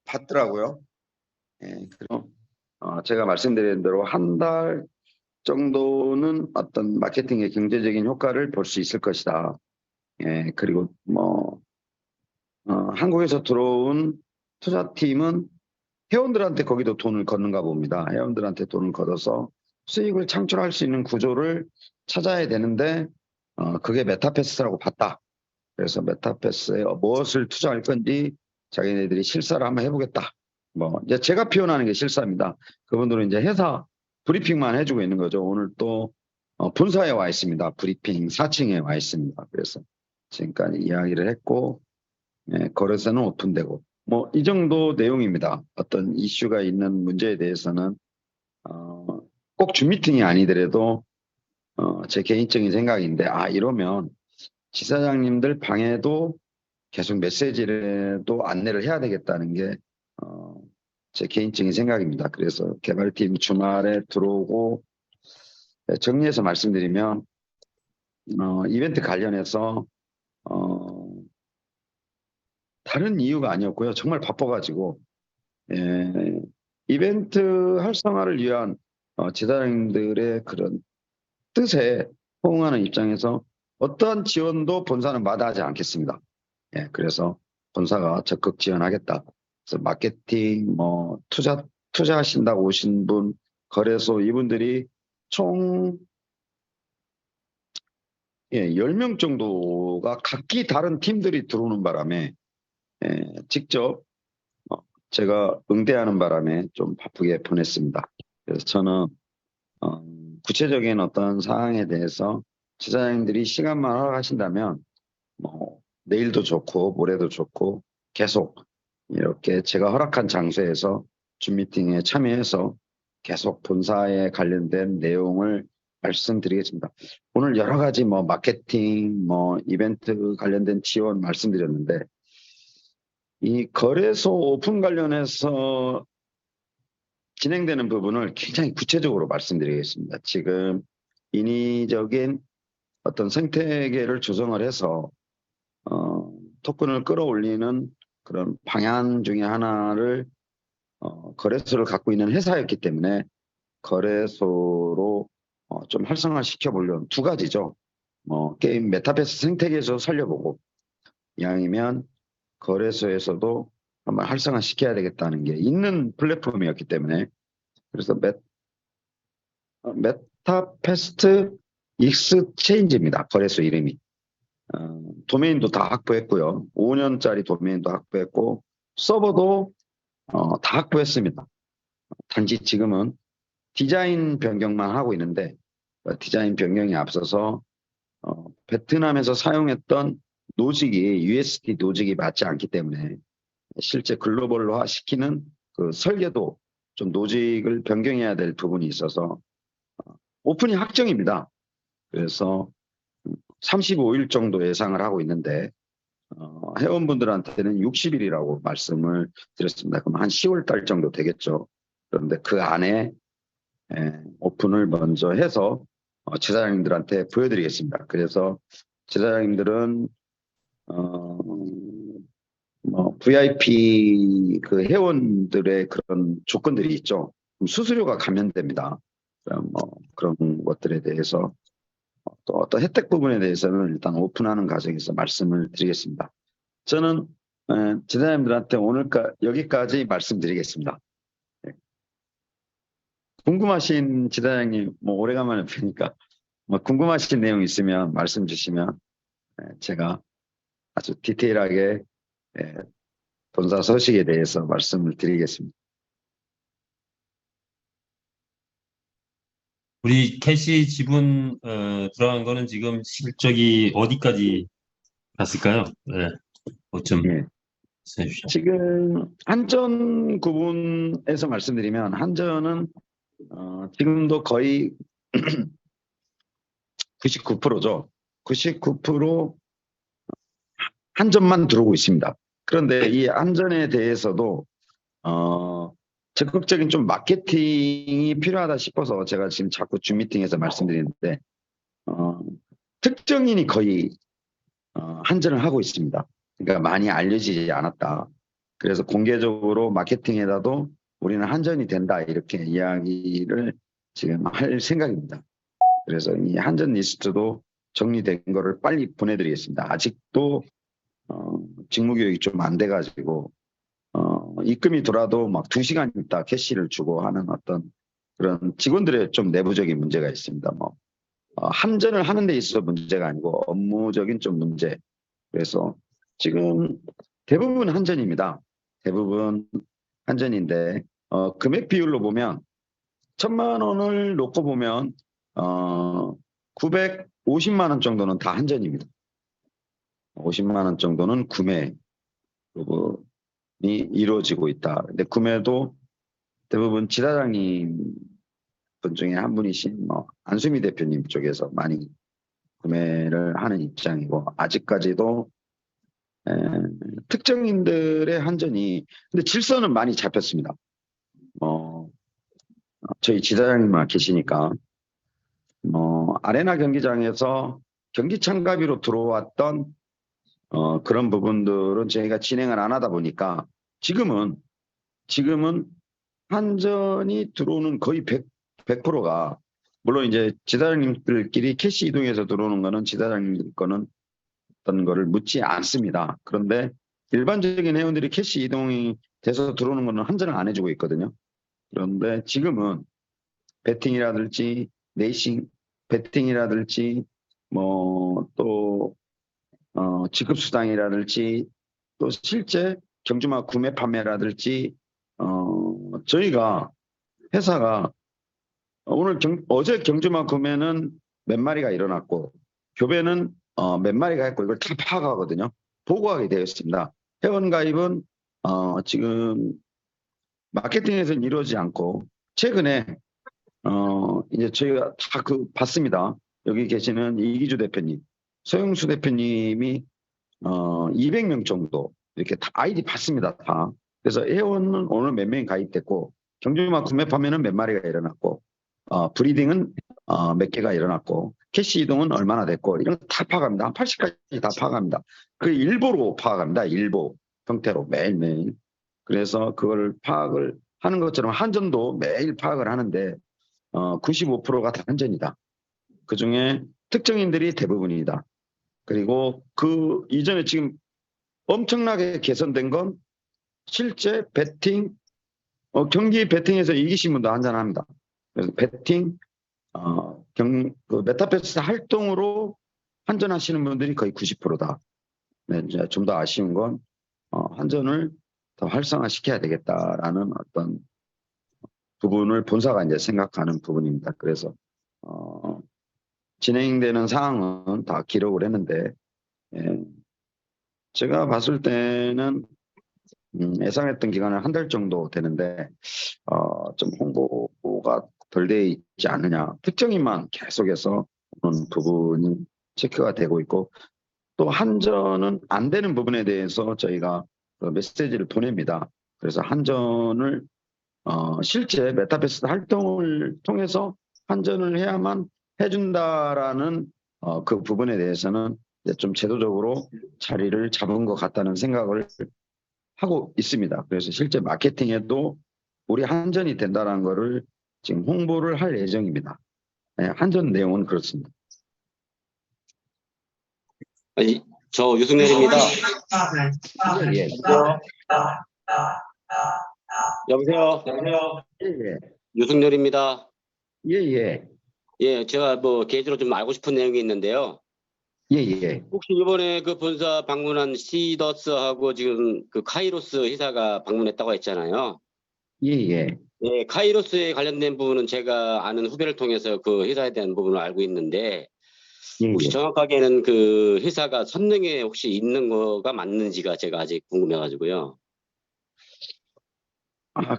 받더라고요. 예, 그리고 제가 말씀드린 대로 한 달 정도는 어떤 마케팅의 경제적인 효과를 볼 수 있을 것이다. 예, 그리고 한국에서 들어온 투자팀은 회원들한테 거기도 돈을 걷는가 봅니다. 회원들한테 돈을 걷어서 수익을 창출할 수 있는 구조를 찾아야 되는데 그게 메타패스라고 봤다. 그래서 메타패스에 무엇을 투자할 건지 자기네들이 실사를 한번 해보겠다. 이제 제가 표현하는 게 실사입니다. 그분들은 이제 회사 브리핑만 해주고 있는 거죠. 오늘 또 본사에 와 있습니다. 브리핑 4층에 와 있습니다. 그래서 지금까지 이야기를 했고, 거래소는 오픈되고 이 정도 내용입니다. 어떤 이슈가 있는 문제에 대해서는 꼭 줌미팅이 아니더라도 제 개인적인 생각인데 이러면 지사장님들 방에도 계속 메시지라도 안내를 해야 되겠다는 게 제 개인적인 생각입니다. 그래서 개발팀 주말에 들어오고 정리해서 말씀드리면 이벤트 관련해서 다른 이유가 아니었고요. 정말 바빠가지고 이벤트 활성화를 위한 지사장님들의 그런 뜻에 호응하는 입장에서 어떠한 지원도 본사는 마다하지 않겠습니다. 그래서 본사가 적극 지원하겠다. 그래서 마케팅, 투자하신다고 오신 분, 거래소 이분들이 총 10명 정도가 각기 다른 팀들이 들어오는 바람에 직접 제가 응대하는 바람에 좀 바쁘게 보냈습니다. 그래서 저는 구체적인 어떤 사항에 대해서 지사장님들이 시간만 허락하신다면 내일도 좋고 모레도 좋고 계속 이렇게 제가 허락한 장소에서 줌미팅에 참여해서 계속 본사에 관련된 내용을 말씀드리겠습니다. 오늘 여러 가지 마케팅, 이벤트 관련된 지원 말씀드렸는데 이 거래소 오픈 관련해서 진행되는 부분을 굉장히 구체적으로 말씀드리겠습니다. 지금 인위적인 어떤 생태계를 조성을 해서 토큰을 끌어올리는 그런 방향 중에 하나를 거래소를 갖고 있는 회사였기 때문에 거래소로 좀 활성화시켜 보려는 두 가지죠. 게임 메타버스 생태계에서 살려보고 이왕이면 거래소에서도 한번 활성화시켜야 되겠다는 게 있는 플랫폼이었기 때문에 그래서 메타패스트 익스체인지입니다. 거래소 이름이. 도메인도 다 확보했고요. 5년짜리 도메인도 확보했고 서버도 다 확보했습니다. 단지 지금은 디자인 변경만 하고 있는데 디자인 변경이 앞서서 베트남에서 사용했던 노직이 USD 노직이 맞지 않기 때문에 실제 글로벌화 시키는 그 설계도 좀 노직을 변경해야 될 부분이 있어서 오픈이 확정입니다. 그래서 35일 정도 예상을 하고 있는데 회원분들한테는 60일이라고 말씀을 드렸습니다. 그럼 한 10월 달 정도 되겠죠. 그런데 그 안에 오픈을 먼저 해서 지사장님들한테 보여드리겠습니다. 그래서 지사장님들은 VIP 그 회원들의 그런 조건들이 있죠. 수수료가 감면됩니다. 그런 것들에 대해서 또 어떤 혜택 부분에 대해서는 일단 오픈하는 과정에서 말씀을 드리겠습니다. 저는 지사장님들한테 여기까지 말씀드리겠습니다. 궁금하신 지사장님 오래간만에 뵈니까 궁금하신 내용 있으면 말씀 주시면 제가 아주 디테일하게 본사 소식에 대해서 말씀을 드리겠습니다. 우리 캐시 지분 들어간 거는 지금 실적이 어디까지 갔을까요? 네, 좀 해주시죠. 지금 한전 구분에서 말씀드리면 한전은 지금도 거의 99%죠. 99% 한전만 들어오고 있습니다. 그런데 이 한전에 대해서도 적극적인 좀 마케팅이 필요하다 싶어서 제가 지금 자꾸 줌 미팅에서 말씀드리는데 특정인이 거의 한전을 하고 있습니다. 그러니까 많이 알려지지 않았다. 그래서 공개적으로 마케팅에다도 우리는 한전이 된다 이렇게 이야기를 지금 할 생각입니다. 그래서 이 한전 리스트도 정리된 거를 빨리 보내드리겠습니다. 아직도 직무교육이 좀 안 돼가지고 입금이 돌아도 막 2시간 있다 캐시를 주고 하는 어떤 그런 직원들의 좀 내부적인 문제가 있습니다. 뭐 한전을 하는 데 있어서 문제가 아니고 업무적인 좀 문제. 그래서 지금 대부분 한전입니다. 대부분 한전인데 금액 비율로 보면 1,000만 원을 놓고 보면 950만 원 정도는 다 한전입니다. 50만 원 정도는 구매 부분이 이루어지고 있다. 근데 구매도 대부분 지사장님 분 중에 한 분이신 안수미 대표님 쪽에서 많이 구매를 하는 입장이고 아직까지도 특정인들의 한전이 근데 질서는 많이 잡혔습니다. 저희 지사장님만 계시니까 아레나 경기장에서 경기 참가비로 들어왔던 그런 부분들은 저희가 진행을 안 하다 보니까 지금은 한전이 들어오는 거의 100%가 물론 이제 지사장님들끼리 캐시 이동해서 들어오는 거는 지사장님들 거는 어떤 거를 묻지 않습니다. 그런데 일반적인 회원들이 캐시 이동이 돼서 들어오는 거는 한전을 안 해주고 있거든요. 그런데 지금은 베팅이라든지 레이싱 베팅이라든지 또 지급수당이라든지 또 실제 경주마 구매 판매라든지 저희가 회사가 어제 경주마 구매는 몇 마리가 일어났고 교배는 몇 마리가 했고 이걸 다 파악하거든요. 보고하게 되어 있습니다. 회원 가입은 지금 마케팅에서는 이루어지지 않고 최근에 이제 저희가 다 봤습니다. 여기 계시는 이기주 대표님, 서영수 대표님이 200명 정도 이렇게 다 아이디 봤습니다. 다. 그래서 회원은 오늘 몇 명이 가입됐고 경주마 구매 판매는 몇 마리가 일어났고 브리딩은 몇 개가 일어났고 캐시 이동은 얼마나 됐고 이런 거 다 파악합니다. 한 80까지 다 파악합니다. 그 일보로 파악합니다. 일보 형태로 매일매일. 그래서 그걸 파악을 하는 것처럼 한전도 매일 파악을 하는데 95%가 다 한전이다. 그중에 특정인들이 대부분이다. 그리고 그 이전에 지금 엄청나게 개선된 건 실제 베팅 경기 베팅에서 이기신 분도 한잔합니다. 그래서 베팅 그 메타패스 활동으로 한전하시는 분들이 거의 90%다. 네, 좀 더 아쉬운 건 한전을 더 활성화시켜야 되겠다라는 어떤 부분을 본사가 이제 생각하는 부분입니다. 그래서 진행되는 상황은 다 기록을 했는데 제가 봤을 때는 예상했던 기간은 한 달 정도 되는데 좀 홍보가 덜 돼 있지 않느냐. 특정인만 계속해서 오는 부분이 체크가 되고 있고 또 한전은 안 되는 부분에 대해서 저희가 메시지를 보냅니다. 그래서 한전을 실제 메타버스 활동을 통해서 한전을 해야만 해준다라는 그 부분에 대해서는 이제 좀 제도적으로 자리를 잡은 것 같다는 생각을 하고 있습니다. 그래서 실제 마케팅에도 우리 한전이 된다는 거를 지금 홍보를 할 예정입니다. 네, 한전 내용은 그렇습니다. 아니, 저 유승열입니다. 예, 예. 여보세요? 예, 예. 유승열입니다. 예, 예. 예, 제가 뭐 개인적으로 좀 알고 싶은 내용이 있는데요. 예, 예. 혹시 이번에 그 본사 방문한 시더스하고 지금 그 카이로스 회사가 방문했다고 했잖아요. 예, 예. 예, 카이로스에 관련된 부분은 제가 아는 후배를 통해서 그 회사에 대한 부분을 알고 있는데 예, 혹시 예. 정확하게는 그 회사가 선릉에 혹시 있는 거가 맞는지가 제가 아직 궁금해가지고요.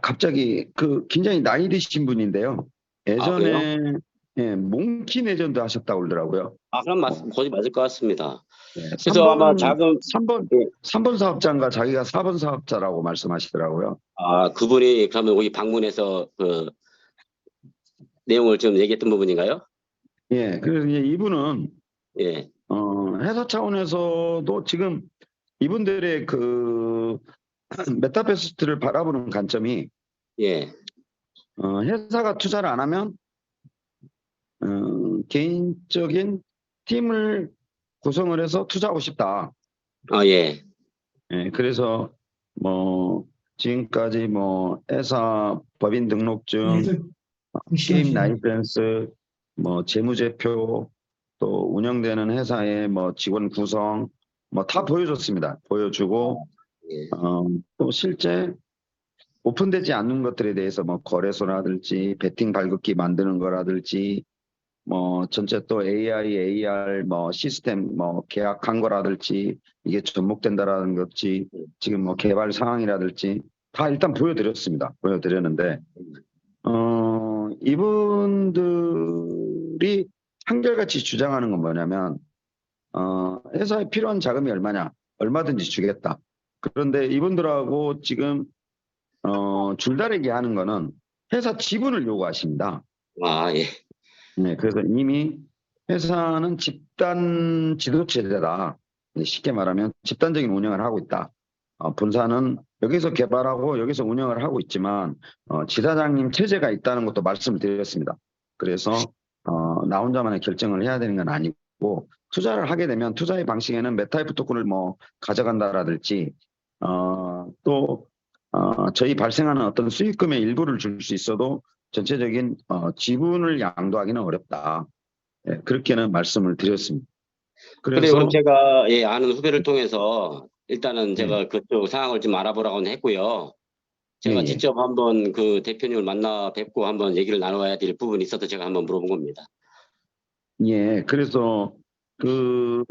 갑자기 굉장히 나이 드신 분인데요. 예전에 예, 몽키 레전드 하셨다고 그러더라고요. 그럼 거의 맞을 것 같습니다. 예, 그래서 아마 자금 3번 사업자인가 자기가 4번 사업자라고 말씀하시더라고요. 그분이 그러면 여기 방문해서 그 내용을 좀 얘기했던 부분인가요? 예, 그래서 이제 이분은 예. 회사 차원에서도 지금 이분들의 그 메타버스를 바라보는 관점이 예. 회사가 투자를 안 하면 개인적인 팀을 구성을 해서 투자하고 싶다. 예. 예, 그래서 뭐 지금까지 뭐 회사 법인 등록증, 게임 라이센스, 뭐 재무제표, 또 운영되는 회사의 뭐 직원 구성, 뭐 다 보여줬습니다. 보여주고 예. 또 실제 오픈되지 않는 것들에 대해서 뭐 거래소라든지 베팅 발급기 만드는 거라든지 뭐 전체 또 AI, AR 뭐 시스템 뭐 계약한 거라든지 이게 접목된다라는 것이 지금 뭐 개발 상황이라든지 다 일단 보여드렸습니다. 보여드렸는데 이분들이 한결같이 주장하는 건 뭐냐면 회사에 필요한 자금이 얼마냐 얼마든지 주겠다. 그런데 이분들하고 지금 줄다리기 하는 거는 회사 지분을 요구하십니다. 예. 네, 그래서 이미 회사는 집단 지도체제다. 쉽게 말하면 집단적인 운영을 하고 있다. 본사는 여기서 개발하고 여기서 운영을 하고 있지만 지사장님 체제가 있다는 것도 말씀을 드렸습니다. 그래서 나 혼자만의 결정을 해야 되는 건 아니고 투자를 하게 되면 투자의 방식에는 메타이프 토큰을 뭐 가져간다라든지 또 저희 발생하는 어떤 수익금의 일부를 줄 수 있어도 전체적인 지분을 양도하기는 어렵다. 예, 그렇게는 말씀을 드렸습니다. 그래요. 그럼 그래서 제가 아는 후배를 통해서 일단은 예, 제가 그쪽 상황을 좀 알아보라고는 했고요. 예, 제가 예. 직접 한번 그 대표님을 만나 뵙고 한번 얘기를 나눠야 될 부분이 있어서 제가 한번 물어본 겁니다. 예, 그래서 그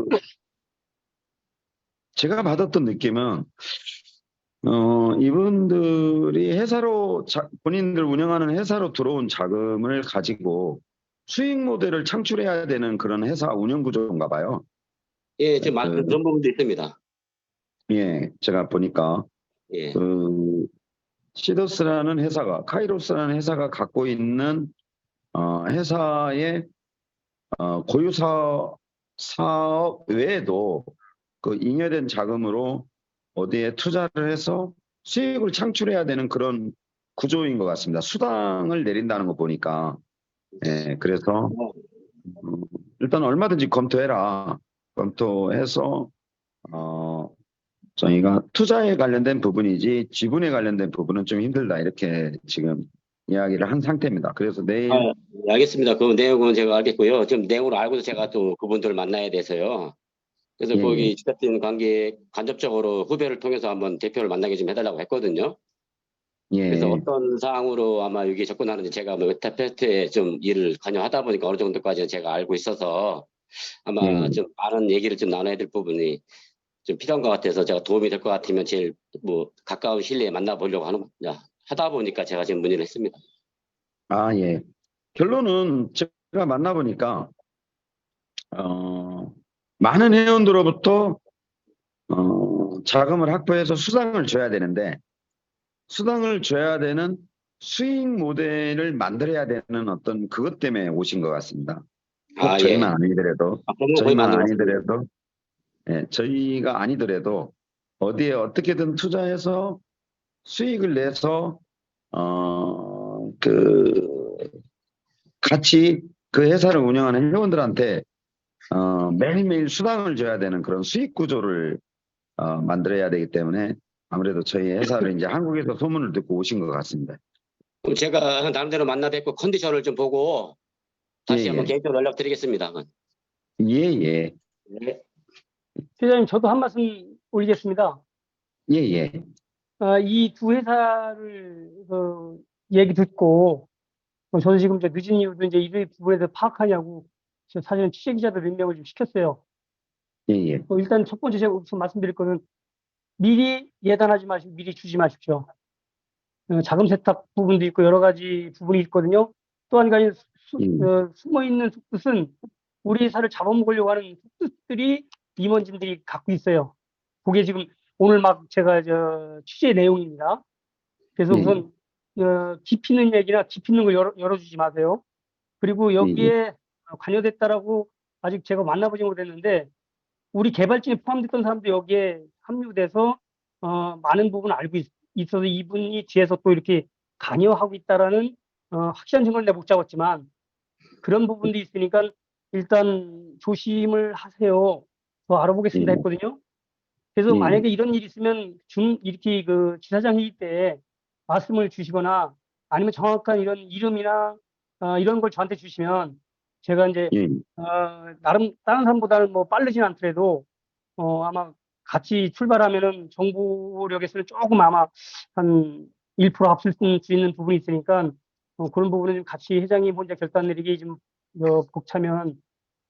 제가 받았던 느낌은 이분들이 회사로 본인들 운영하는 회사로 들어온 자금을 가지고 수익 모델을 창출해야 되는 그런 회사 운영 구조인가 봐요. 예, 지금 그런 부분도 있습니다. 예, 제가 보니까 예. 시더스라는 회사가 카이로스라는 회사가 갖고 있는 회사의 고유 사업 외에도 그 잉여된 자금으로 어디에 투자를 해서 수익을 창출해야 되는 그런 구조인 것 같습니다. 수당을 내린다는 거 보니까. 예, 그래서 일단 얼마든지 검토해라. 검토해서 저희가 투자에 관련된 부분이지 지분에 관련된 부분은 좀 힘들다. 이렇게 지금 이야기를 한 상태입니다. 그래서 내일 알겠습니다. 그 내용은 제가 알겠고요. 지금 내용을 알고서 제가 또 그분들을 만나야 돼서요. 그래서 예, 거기 주택진 관계 간접적으로 후배를 통해서 한번 대표를 만나게 좀 해달라고 했거든요. 그래서 예, 어떤 사항으로 아마 여기 접근하는지 제가 뭐 메타페스트에 좀 일을 관여하다 보니까 어느 정도까지는 제가 알고 있어서 아마 예, 좀 많은 얘기를 좀 나눠야 될 부분이 좀 필요한 것 같아서 제가 도움이 될 것 같으면 제일 뭐 가까운 시일내에 만나보려고 하다 보니까 제가 지금 문의를 했습니다. 예. 결론은 제가 만나보니까 많은 회원들로부터 자금을 확보해서 수당을 줘야 되는데 수당을 줘야 되는 수익 모델을 만들어야 되는 어떤 그것 때문에 오신 것 같습니다. 꼭 예. 저희만 아니더라도 거의 맞는 것 같습니다. 예, 저희가 아니더라도 어디에 어떻게든 투자해서 수익을 내서 같이 그 회사를 운영하는 회원들한테 매일매일 수당을 줘야 되는 그런 수익 구조를 만들어야 되기 때문에 아무래도 저희 회사를 이제 한국에서 소문을 듣고 오신 것 같습니다. 그럼 제가 나름대로 만나 뵙고 컨디션을 좀 보고 다시 예, 한번 예. 개인적으로 연락드리겠습니다. 예, 예. 네. 회장님, 저도 한 말씀 올리겠습니다. 예, 예. 이 두 회사를 얘기 듣고 저도 지금 이제 늦은 이유도 이제 이 부분에 대해서 파악하냐고 사실은 취재 기자들 몇 명을 좀 시켰어요. 예, 예. 일단 첫 번째 제가 우선 말씀드릴 거는 미리 예단하지 마시고 미리 주지 마십시오. 자금 세탁 부분도 있고 여러 가지 부분이 있거든요. 또 한 가지 숨어 있는 속뜻은 우리 회사를 잡아먹으려고 하는 속뜻들이 임원진들이 갖고 있어요. 그게 지금 오늘 막 제가 취재 내용입니다. 그래서 예, 우선 깊이 있는 얘기나 깊이 있는 걸 열어주지 마세요. 그리고 여기에 관여됐다라고 아직 제가 만나보지 못했는데 우리 개발진에 포함됐던 사람도 여기에 합류돼서 많은 부분 알고 있어서 이분이 뒤에서 또 이렇게 관여하고 있다라는 확실한 증거를 내가 못 잡았지만 그런 부분도 있으니까 일단 조심을 하세요. 더 알아보겠습니다 했거든요. 그래서 예. 만약에 이런 일이 있으면 이렇게 그 지사장 회의 때 말씀을 주시거나 아니면 정확한 이런 이름이나 이런 걸 저한테 주시면 제가 이제 예. 나름 다른 사람보다는 뭐 빠르진 않더라도 아마 같이 출발하면은 정보력에서는 조금 아마 한 1% 앞설 수 있는 부분이 있으니까 그런 부분은 좀 같이 회장님 혼자 결단 내리기 좀 벅차면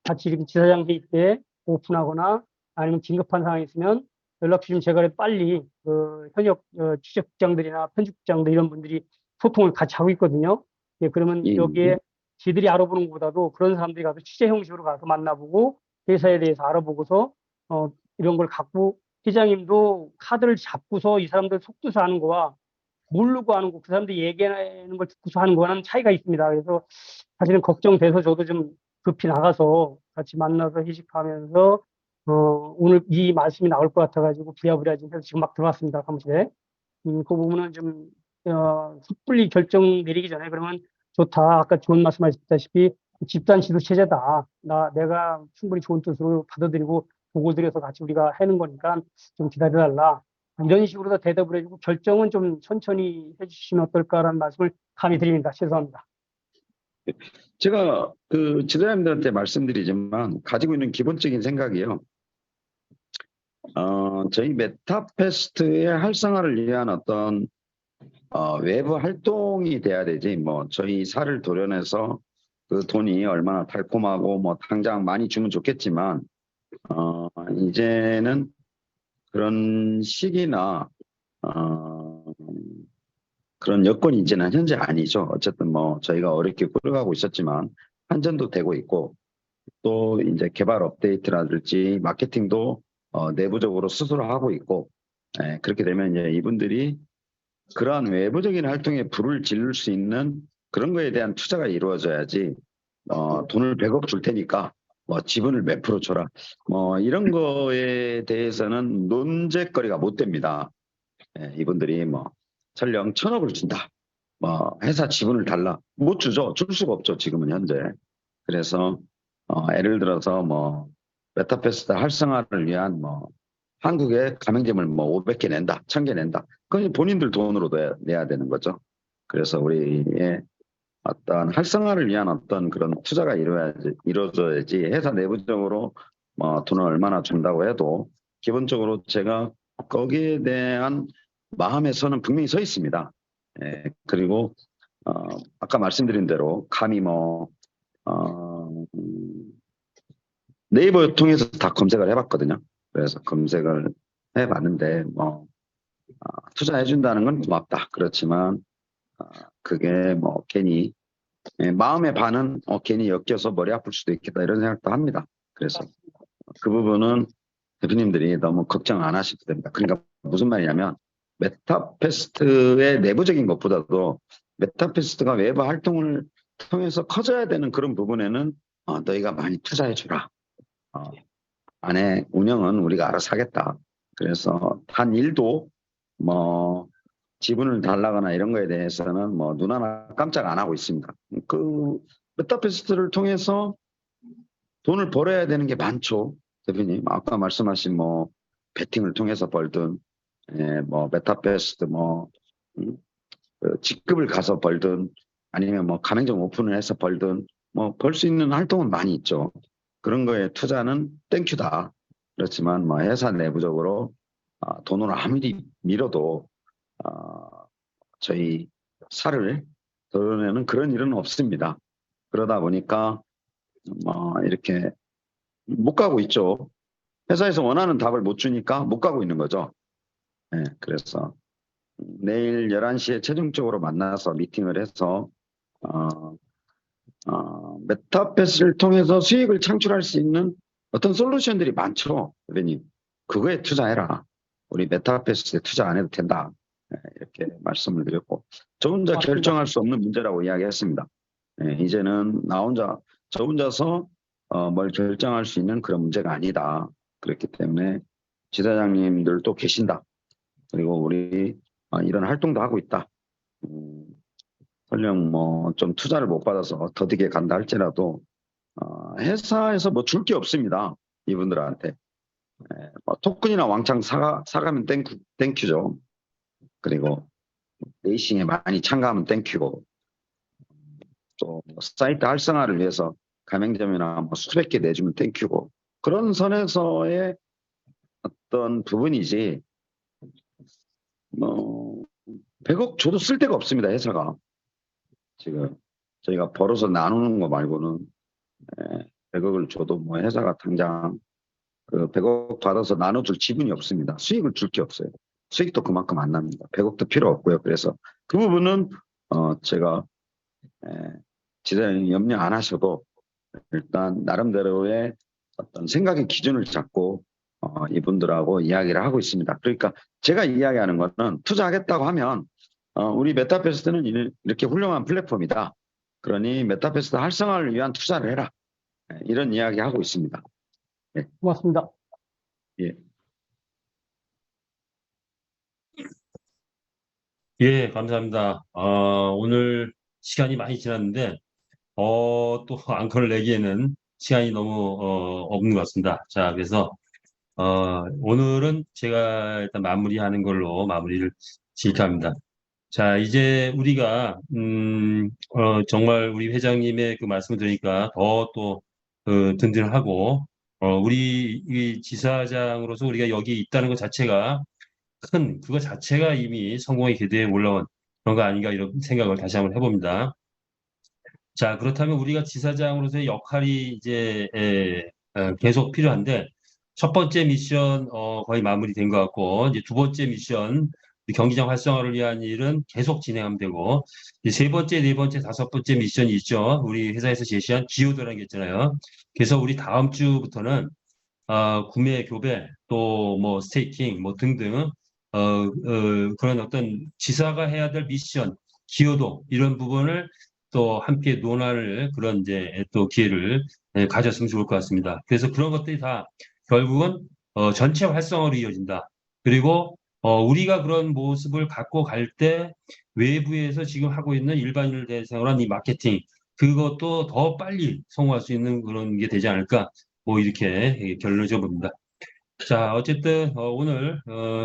같이 이렇게 지사장 회의 때 오픈하거나 아니면 긴급한 상황이 있으면 연락 주시면 제가 빨리 그 현역 취재국장들이나 편집국장들 이런 분들이 소통을 같이 하고 있거든요. 예, 그러면 예. 여기에 지들이 알아보는 것보다도 그런 사람들이 가서 취재 형식으로 가서 만나보고 회사에 대해서 알아보고서 이런 걸 갖고 회장님도 카드를 잡고서 이 사람들 속도서 하는 거와 모르고 하는 거, 그 사람들이 얘기하는 걸 듣고서 하는 거와는 차이가 있습니다. 그래서 사실은 걱정돼서 저도 좀 급히 나가서 같이 만나서 회식하면서 오늘 이 말씀이 나올 것 같아가지고 부랴부랴 지금 해서 지금 막 들어왔습니다. 사무실에. 그 부분은 좀 섣불리 결정 내리기 전에 그러면 좋다. 아까 좋은 말씀하셨다시피 집단 지도 체제다. 내가 충분히 좋은 뜻으로 받아들이고 보고 드려서 같이 우리가 하는 거니까 좀 기다려달라. 이런 식으로 대답을 해주고 결정은 좀 천천히 해주시면 어떨까라는 말씀을 감히 드립니다. 죄송합니다. 제가 그 지도자님들한테 말씀드리지만 가지고 있는 기본적인 생각이요. 저희 메타페스트의 활성화를 위한 어떤 외부 활동이 돼야 되지, 뭐 저희 살을 도려내서 그 돈이 얼마나 달콤하고 뭐 당장 많이 주면 좋겠지만 이제는 그런 시기나 그런 여건이 이제는 현재 아니죠. 어쨌든 뭐 저희가 어렵게 끌어가고 있었지만 한전도 되고 있고 또 이제 개발 업데이트라든지 마케팅도 내부적으로 스스로 하고 있고, 그렇게 되면 이제 이분들이 그러한 외부적인 활동에 불을 지를 수 있는 그런 거에 대한 투자가 이루어져야지 돈을 100억 줄 테니까 뭐 지분을 몇 프로 줘라 뭐 이런 거에 대해서는 논쟁거리가 못 됩니다. 이분들이 뭐 설령 1000억을 준다, 뭐 회사 지분을 달라, 못 주죠. 줄 수가 없죠. 지금은 현재. 그래서 예를 들어서 뭐 메타페스트 활성화를 위한 뭐 한국에 가맹점을 뭐 500개 낸다, 1000개 낸다. 그건 본인들 돈으로 내야 되는 거죠. 그래서 우리의 어떤 활성화를 위한 어떤 그런 투자가 이루어져야지 회사 내부적으로 뭐 돈을 얼마나 준다고 해도 기본적으로 제가 거기에 대한 마음에서는 분명히 서 있습니다. 그리고 아까 말씀드린 대로 감히 뭐 네이버 통해서 다 검색을 해봤거든요. 그래서 검색을 해봤는데 뭐 투자해준다는 건 고맙다. 그렇지만 그게 뭐 괜히 마음의 반은 괜히 엮여서 머리 아플 수도 있겠다 이런 생각도 합니다. 그래서 그 부분은 대표님들이 너무 걱정 안 하셔도 됩니다. 그러니까 무슨 말이냐면 메타페스트의 내부적인 것보다도 메타페스트가 외부 활동을 통해서 커져야 되는 그런 부분에는 너희가 많이 투자해주라. 안에 운영은 우리가 알아서 하겠다. 그래서 단 일도 뭐 지분을 달라거나 이런 거에 대해서는 뭐 눈 하나 깜짝 안 하고 있습니다. 그 메타페스트를 통해서 돈을 벌어야 되는 게 많죠. 대표님 아까 말씀하신 뭐 베팅을 통해서 벌든 뭐 메타페스트 뭐 그 직급을 가서 벌든 아니면 뭐 가맹점 오픈을 해서 벌든 뭐 벌 수 있는 활동은 많이 있죠. 그런 거에 투자는 땡큐다. 그렇지만 뭐 회사 내부적으로 돈을 아무리 밀어도 저희 살을 덜어내는 그런 일은 없습니다. 그러다 보니까 이렇게 못 가고 있죠. 회사에서 원하는 답을 못 주니까 못 가고 있는 거죠. 그래서 내일 11시에 최종적으로 만나서 미팅을 해서 메타패스를 통해서 수익을 창출할 수 있는 어떤 솔루션들이 많죠. 대표님 그거에 투자해라. 우리 메타패스에 투자 안 해도 된다. 이렇게 말씀을 드렸고 저 혼자 맞습니다. 결정할 수 없는 문제라고 이야기했습니다. 이제는 저 혼자서 뭘 결정할 수 있는 그런 문제가 아니다. 그렇기 때문에 지사장님들도 계신다. 그리고 우리 이런 활동도 하고 있다. 설령 뭐 좀 투자를 못 받아서 더디게 간다 할지라도 회사에서 뭐 줄 게 없습니다. 이분들한테. 뭐 토큰이나 왕창 사가면 땡큐죠. 그리고 레이싱에 많이 참가하면 땡큐고, 또 사이트 활성화를 위해서 가맹점이나 뭐 수백 개 내주면 땡큐고, 그런 선에서의 어떤 부분이지, 뭐 100억 줘도 쓸 데가 없습니다. 회사가 지금 저희가 벌어서 나누는 거 말고는 100억을 줘도 뭐 회사가 당장 그 100억 받아서 나눠줄 지분이 없습니다. 수익을 줄 게 없어요. 수익도 그만큼 안 납니다. 100억도 필요 없고요. 그래서 그 부분은 제가 지사님 염려 안 하셔도 일단 나름대로의 어떤 생각의 기준을 잡고 이분들하고 이야기를 하고 있습니다. 그러니까 제가 이야기하는 거는 투자하겠다고 하면 우리 메타베스트는 이렇게 훌륭한 플랫폼이다. 그러니 메타베스트 활성화를 위한 투자를 해라. 이런 이야기 하고 있습니다. 고맙습니다. 예. 예, 감사합니다. 오늘 시간이 많이 지났는데, 또 앙커를 내기에는 시간이 너무, 없는 것 같습니다. 자, 그래서, 오늘은 제가 일단 마무리하는 걸로 마무리를 지을까 합니다. 자, 이제 우리가, 정말 우리 회장님의 그 말씀을 들으니까 더 또, 든든하고, 우리 이 지사장으로서 우리가 여기 있다는 것 자체가 그거 자체가 이미 성공의 궤도에 올라온 그런 거 아닌가 이런 생각을 다시 한번 해봅니다. 자, 그렇다면 우리가 지사장으로서의 역할이 이제 계속 필요한데 첫 번째 미션 거의 마무리된 것 같고 이제 두 번째 미션 경기장 활성화를 위한 일은 계속 진행하면 되고 이제 세 번째, 네 번째, 다섯 번째 미션이 있죠. 우리 회사에서 제시한 기여도라는 게 있잖아요. 그래서 우리 다음 주부터는 구매 교배 또 뭐 스테이킹 뭐 등등 그런 어떤 지사가 해야 될 미션, 기여도 이런 부분을 또 함께 논할 그런 이제 또 기회를 가졌으면 좋을 것 같습니다. 그래서 그런 것들이 다 결국은 전체 활성화로 이어진다. 그리고 우리가 그런 모습을 갖고 갈 때 외부에서 지금 하고 있는 일반인을 대상으로 한 이 마케팅 그것도 더 빨리 성공할 수 있는 그런 게 되지 않을까 뭐 이렇게 결론을 줘봅니다. 자, 어쨌든 오늘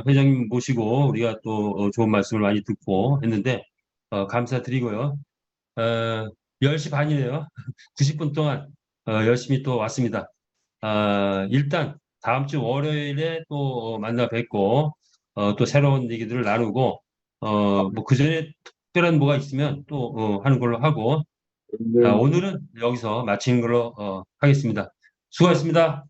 회장님 모시고 우리가 또 좋은 말씀을 많이 듣고 했는데 감사드리고요. 10시 반이네요. 90분 동안 열심히 또 왔습니다. 일단 다음 주 월요일에 또 만나 뵙고 또 새로운 얘기들을 나누고 뭐 그전에 특별한 뭐가 있으면 또 하는 걸로 하고 오늘은 여기서 마치는 걸로 하겠습니다. 수고하셨습니다.